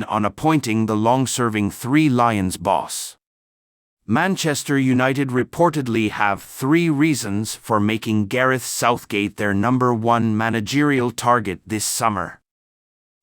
keen on appointing the long-serving Three Lions boss. Manchester United reportedly have 3 reasons for making Gareth Southgate their #1 managerial target this summer.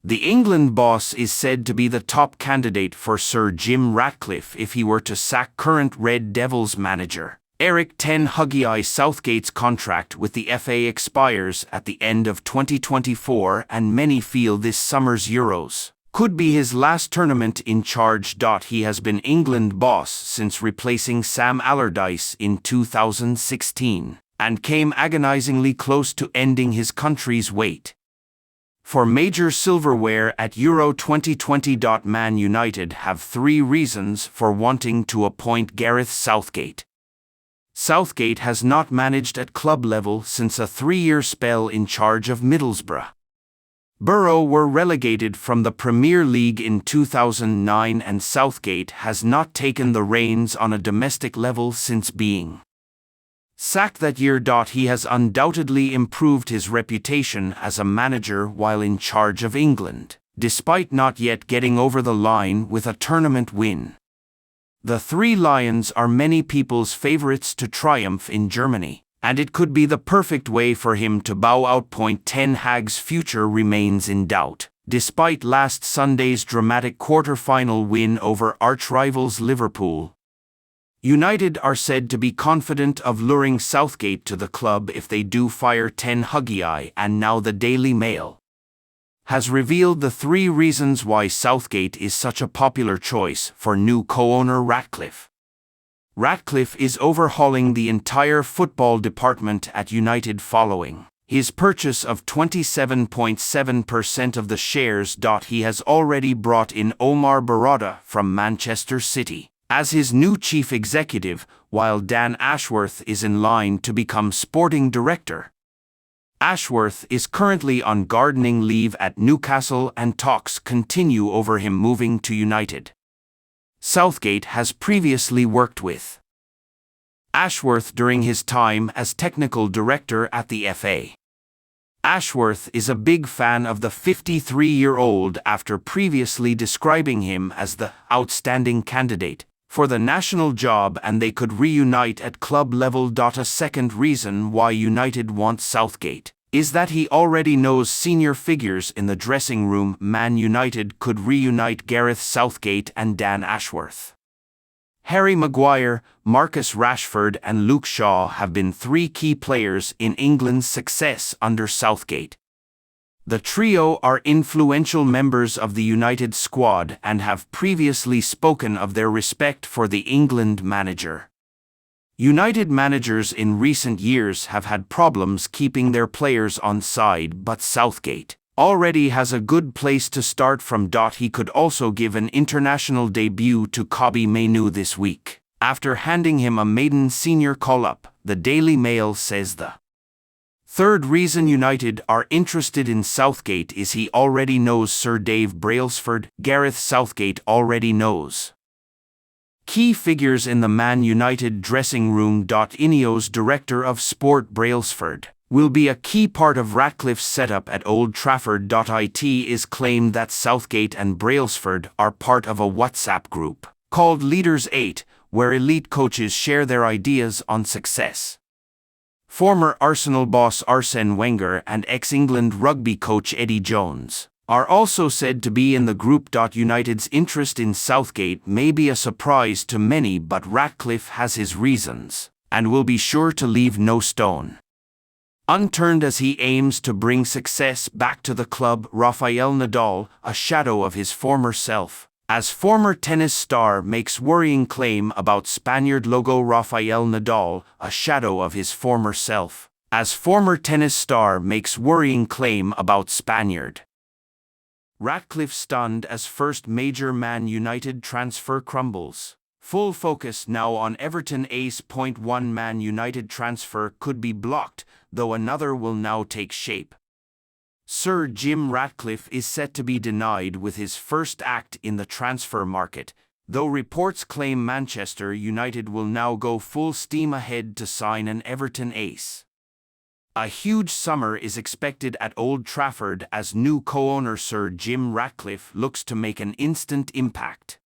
The England boss is said to be the top candidate for Sir Jim Ratcliffe if he were to sack current Red Devils manager Erik ten Hag. Southgate's contract with the FA expires at the end of 2024, and many feel this summer's Euros could be his last tournament in charge. He has been England boss since replacing Sam Allardyce in 2016, and came agonizingly close to ending his country's wait for major silverware at Euro 2020. Man United have 3 reasons for wanting to appoint Gareth Southgate. Southgate has not managed at club level since a 3-year spell in charge of Middlesbrough. Borough were relegated from the Premier League in 2009, and Southgate has not taken the reins on a domestic level since being sacked that year. He has undoubtedly improved his reputation as a manager while in charge of England, despite not yet getting over the line with a tournament win. The Three Lions are many people's favourites to triumph in Germany, and it could be the perfect way for him to bow out. Ten Hag's future remains in doubt, despite last Sunday's dramatic quarter-final win over arch-rivals Liverpool. United are said to be confident of luring Southgate to the club if they do fire Ten Hag, and now the Daily Mail has revealed the 3 reasons why Southgate is such a popular choice for new co-owner Ratcliffe. Ratcliffe is overhauling the entire football department at United following his purchase of 27.7% of the shares. He has already brought in Omar Barada from Manchester City as his new chief executive, while Dan Ashworth is in line to become sporting director. Ashworth is currently on gardening leave at Newcastle, and talks continue over him moving to United. Southgate has previously worked with Ashworth during his time as technical director at the FA. Ashworth is a big fan of the 53-year-old after previously describing him as the outstanding candidate for the national job, and they could reunite at club level. A second reason why United wants Southgate is that he already knows senior figures in the dressing room. Man United could reunite Gareth Southgate and Dan Ashworth. Harry Maguire, Marcus Rashford and Luke Shaw have been 3 key players in England's success under Southgate. The trio are influential members of the United squad and have previously spoken of their respect for the England manager. United managers in recent years have had problems keeping their players on side, but Southgate already has a good place to start from. He could also give an international debut to Kobbie Mainoo this week, after handing him a maiden senior call-up, the Daily Mail says. The third reason United are interested in Southgate is he already knows Sir Dave Brailsford. Gareth Southgate already knows key figures in the Man United dressing room. Ineos director of sport Brailsford will be a key part of Ratcliffe's setup at Old Trafford. It is claimed that Southgate and Brailsford are part of a WhatsApp group called Leaders 8, where elite coaches share their ideas on success. Former Arsenal boss Arsene Wenger and ex-England rugby coach Eddie Jones are also said to be in the group. United's interest in Southgate may be a surprise to many, but Ratcliffe has his reasons, and will be sure to leave no stone unturned as he aims to bring success back to the club. Rafael Nadal, a shadow of his former self, as former tennis star, makes worrying claim about Spaniard logo. Rafael Nadal, a shadow of his former self, as former tennis star, makes worrying claim about Spaniard. Ratcliffe stunned as first major Man United transfer crumbles. Full focus now on Everton ace. One Man United transfer could be blocked, though another will now take shape. Sir Jim Ratcliffe is set to be denied with his first act in the transfer market, though reports claim Manchester United will now go full steam ahead to sign an Everton ace. A huge summer is expected at Old Trafford as new co-owner Sir Jim Ratcliffe looks to make an instant impact.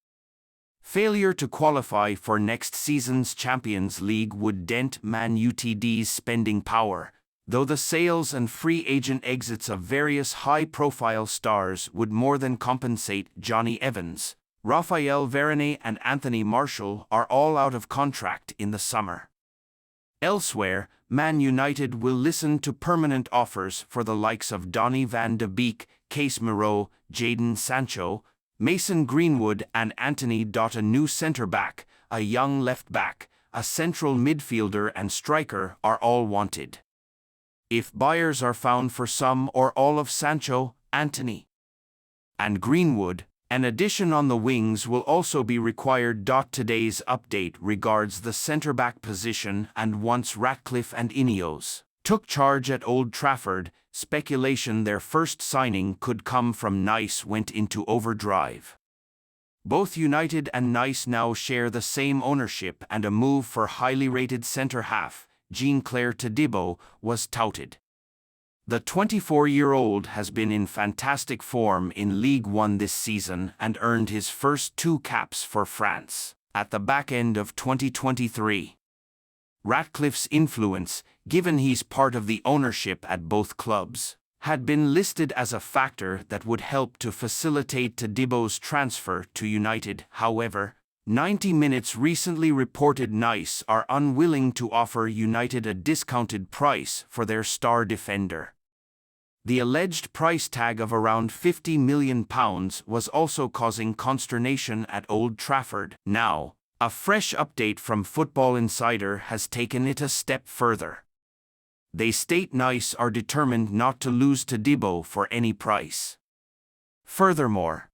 Failure to qualify for next season's Champions League would dent Man UTD's spending power, though the sales and free agent exits of various high-profile stars would more than compensate. Johnny Evans, Raphael Varane and Anthony Martial are all out of contract in the summer. Elsewhere, Man United will listen to permanent offers for the likes of Donny van de Beek, Casemiro, Jadon Sancho, Mason Greenwood and Anthony. A new centre-back, a young left-back, a central midfielder and striker are all wanted. If buyers are found for some or all of Sancho, Anthony, and Greenwood, an addition on the wings will also be required. Today's update regards the centre-back position, and once Ratcliffe and Ineos took charge at Old Trafford, speculation their first signing could come from Nice went into overdrive. Both United and Nice now share the same ownership, and a move for highly rated centre-half, Jean-Claire Todibo, was touted. The 24-year-old has been in fantastic form in Ligue 1 this season and earned his first 2 caps for France at the back end of 2023. Ratcliffe's influence, given he's part of the ownership at both clubs, had been listed as a factor that would help to facilitate Todibo's transfer to United. However, 90 Minutes recently reported Nice are unwilling to offer United a discounted price for their star defender. The alleged price tag of around £50 million was also causing consternation at Old Trafford. Now, a fresh update from Football Insider has taken it a step further. They state Nice are determined not to lose Todibo for any price. Furthermore,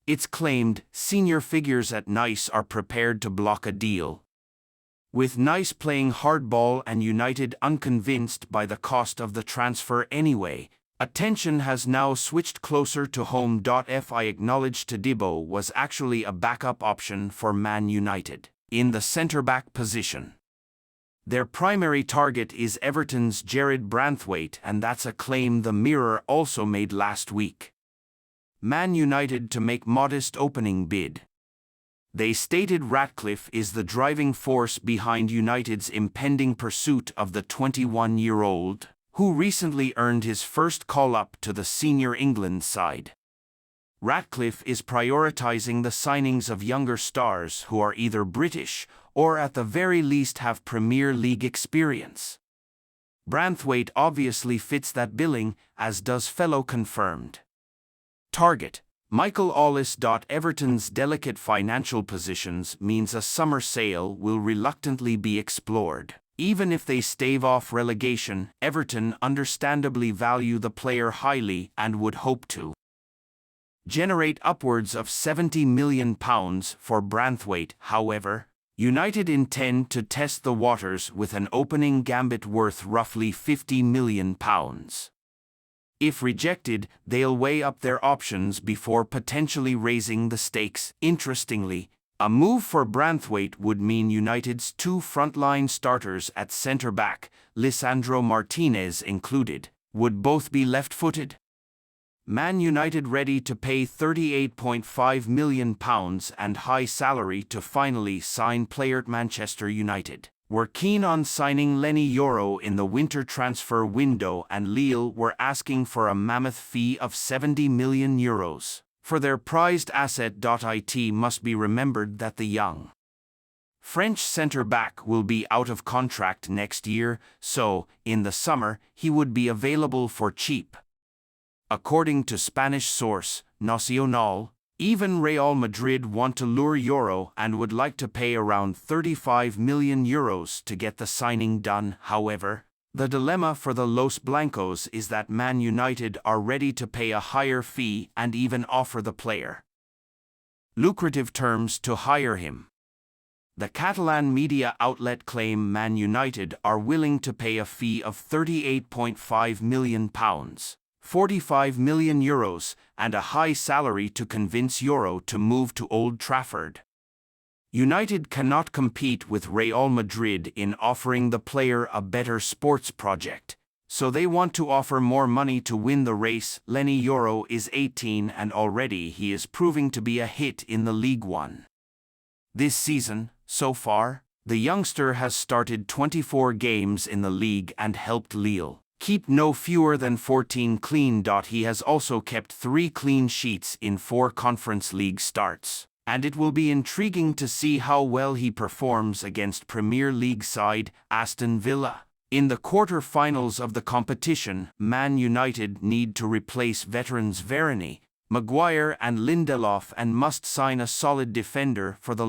it's claimed senior figures at Nice are prepared to block a deal. With Nice playing hardball and United unconvinced by the cost of the transfer anyway, attention has now switched closer to home. I acknowledge Todibo was actually a backup option for Man United in the centre-back position. Their primary target is Everton's Jared Branthwaite, and that's a claim the Mirror also made last week. Man United to make modest opening bid. They stated Ratcliffe is the driving force behind United's impending pursuit of the 21-year-old, who recently earned his first call-up to the senior England side. Ratcliffe is prioritizing the signings of younger stars who are either British or at the very least have Premier League experience. Branthwaite obviously fits that billing, as does fellow confirmed target Michael Ollis. Everton's delicate financial positions means a summer sale will reluctantly be explored. Even if they stave off relegation, Everton understandably value the player highly and would hope to generate upwards of £70 million for Branthwaite. However, United intend to test the waters with an opening gambit worth roughly £50 million. If rejected, they'll weigh up their options before potentially raising the stakes. Interestingly, a move for Branthwaite would mean United's 2 frontline starters at centre-back, Lisandro Martinez included, would both be left-footed. Man United ready to pay £38.5 million and high salary to finally sign player. Manchester United were keen on signing Lenny Yoro in the winter transfer window, and Lille were asking for a mammoth fee of €70 million for their prized asset. It must be remembered that the young French centre-back will be out of contract next year, so, in the summer, he would be available for cheap. According to Spanish source, Nacional, even Real Madrid want to lure Yoro and would like to pay around €35 million to get the signing done. However, the dilemma for the Los Blancos is that Man United are ready to pay a higher fee and even offer the player lucrative terms to hire him. The Catalan media outlet claim Man United are willing to pay a fee of £38.5 million. €45 million, and a high salary to convince Yoro to move to Old Trafford. United cannot compete with Real Madrid in offering the player a better sports project, so they want to offer more money to win the race. Leny Yoro is 18 and already he is proving to be a hit in the Ligue 1. This season, so far, the youngster has started 24 games in the league and helped Lille keep no fewer than 14 clean. He has also kept 3 clean sheets in 4 Conference League starts, and it will be intriguing to see how well he performs against Premier League side Aston Villa. In the quarter-finals of the competition, Man United need to replace veterans Varane, Maguire and Lindelof and must sign a solid defender for the